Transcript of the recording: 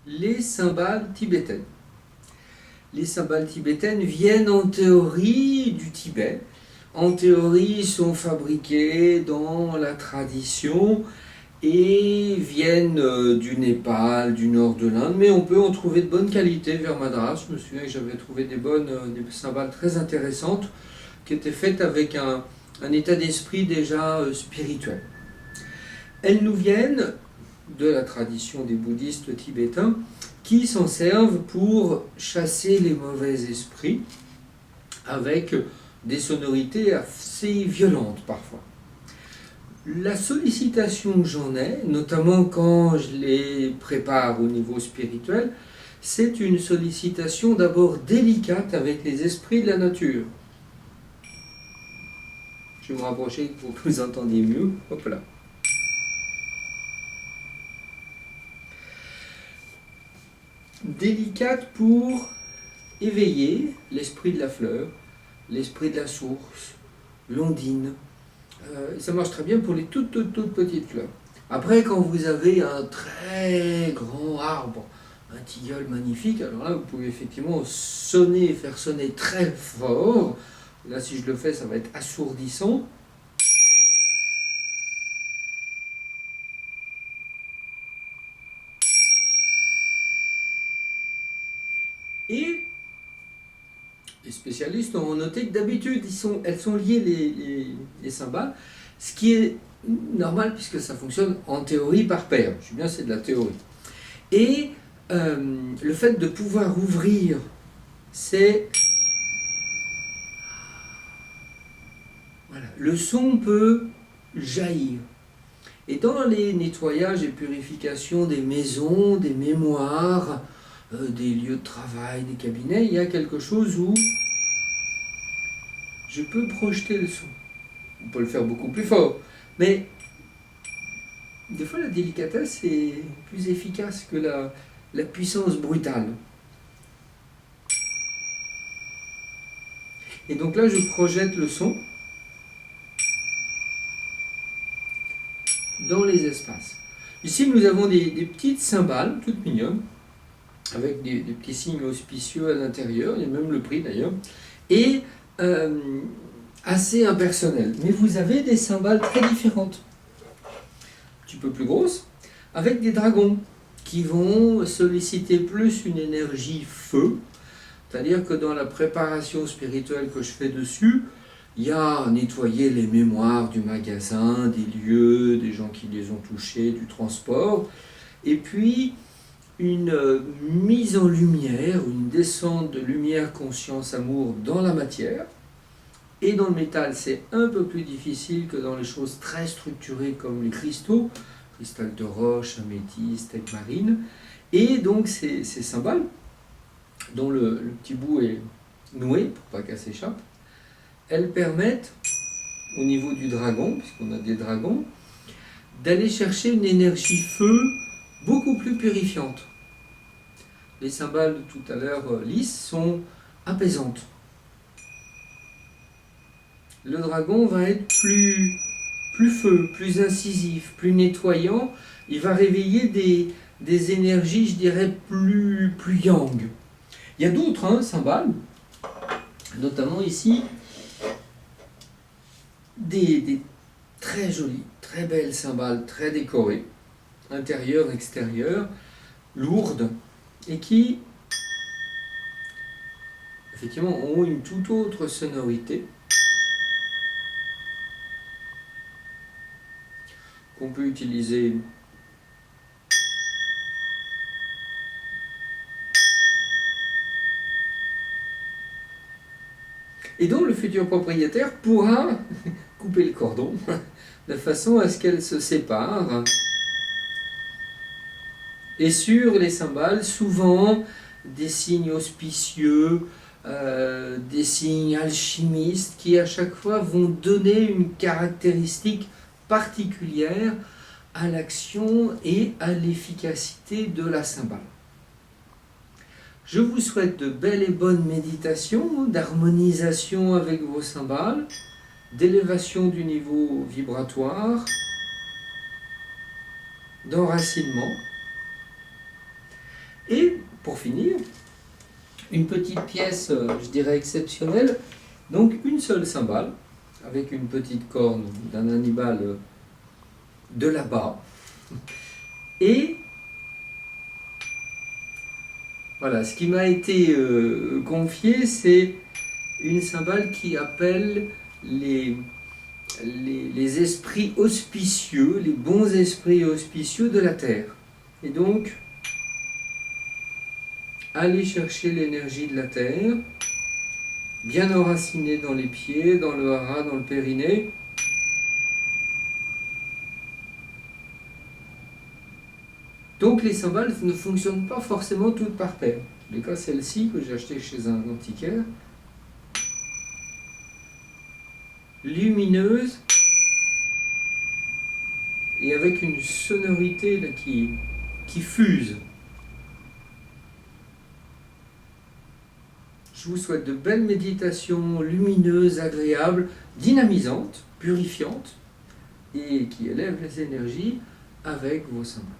les cymbales tibétaines. Les cymbales tibétaines viennent en théorie du Tibet. En théorie, sont fabriquées dans la tradition et viennent du Népal, du nord de l'Inde, mais on peut en trouver de bonne qualité vers Madras. Je me souviens que j'avais trouvé des cymbales très intéressantes qui étaient faites avec un état d'esprit déjà spirituel. Elles nous viennent de la tradition des bouddhistes tibétains qui s'en servent pour chasser les mauvais esprits avec des sonorités assez violentes parfois. La sollicitation que j'en ai, notamment quand je les prépare au niveau spirituel, c'est une sollicitation d'abord délicate avec les esprits de la nature. Je vais me rapprocher pour que vous entendiez mieux. Hop là. Délicate pour éveiller l'esprit de la fleur, l'esprit de la source, l'ondine. Ça marche très bien pour les toutes petites fleurs. Après, quand vous avez un très grand arbre, un tilleul magnifique, alors là, vous pouvez effectivement faire sonner très fort. Là, si je le fais, ça va être assourdissant. Et les spécialistes ont noté que d'habitude, elles sont liées, les cymbales, ce qui est normal puisque ça fonctionne en théorie par paire. Je sais bien, c'est de la théorie. Et le fait de pouvoir ouvrir, c'est... Voilà. Le son peut jaillir. Et dans les nettoyages et purifications des maisons, des mémoires, des lieux de travail, des cabinets, il y a quelque chose où je peux projeter le son. On peut le faire beaucoup plus fort, mais des fois la délicatesse est plus efficace que la puissance brutale. Et donc là, je projette le son dans les espaces. Ici, nous avons des petites cymbales, toutes mignonnes, avec des petits signes auspicieux à l'intérieur, il y a même le prix d'ailleurs, et assez impersonnelles. Mais vous avez des cymbales très différentes, un petit peu plus grosses, avec des dragons qui vont solliciter plus une énergie feu, c'est-à-dire que dans la préparation spirituelle que je fais dessus, il y a à nettoyer les mémoires du magasin, des lieux, des gens qui les ont touchés, du transport, et puis une mise en lumière, une descente de lumière, conscience, amour dans la matière. Et dans le métal, c'est un peu plus difficile que dans les choses très structurées comme les cristaux, cristal de roche, améthyste, aigue marine. Et donc ces cymbales, dont le petit bout est noué pour pas qu'elle s'échappe, elles permettent, au niveau du dragon, puisqu'on a des dragons, d'aller chercher une énergie feu beaucoup plus purifiante. Les cymbales de tout à l'heure lisses sont apaisantes. Le dragon va être plus feu, plus incisif, plus nettoyant. Il va réveiller des énergies, je dirais, plus yang. Il y a d'autres cymbales, notamment ici, des très jolies, très belles cymbales, très décorées, intérieures, extérieures, lourdes, et qui, effectivement, ont une toute autre sonorité qu'on peut utiliser et dont le futur propriétaire pourra couper le cordon de façon à ce qu'elle se sépare. Et sur les cymbales, souvent des signes auspicieux, des signes alchimistes qui à chaque fois vont donner une caractéristique particulière à l'action et à l'efficacité de la cymbale. Je vous souhaite de belles et bonnes méditations, d'harmonisation avec vos cymbales, d'élévation du niveau vibratoire, d'enracinement. Et pour finir, une petite pièce, je dirais exceptionnelle, donc une seule cymbale, avec une petite corne d'un animal de là-bas. Et voilà, ce qui m'a été confié, c'est une cymbale qui appelle les esprits auspicieux, les bons esprits auspicieux de la Terre. Et donc, aller chercher l'énergie de la Terre, bien enracinée dans les pieds, dans le hara, dans le périnée. Donc les cymbales ne fonctionnent pas forcément toutes par paire. En tous les cas, celle-ci que j'ai achetée chez un antiquaire, lumineuse et avec une sonorité là, qui fuse. Je vous souhaite de belles méditations lumineuses, agréables, dynamisantes, purifiantes et qui élèvent les énergies avec vos cymbales.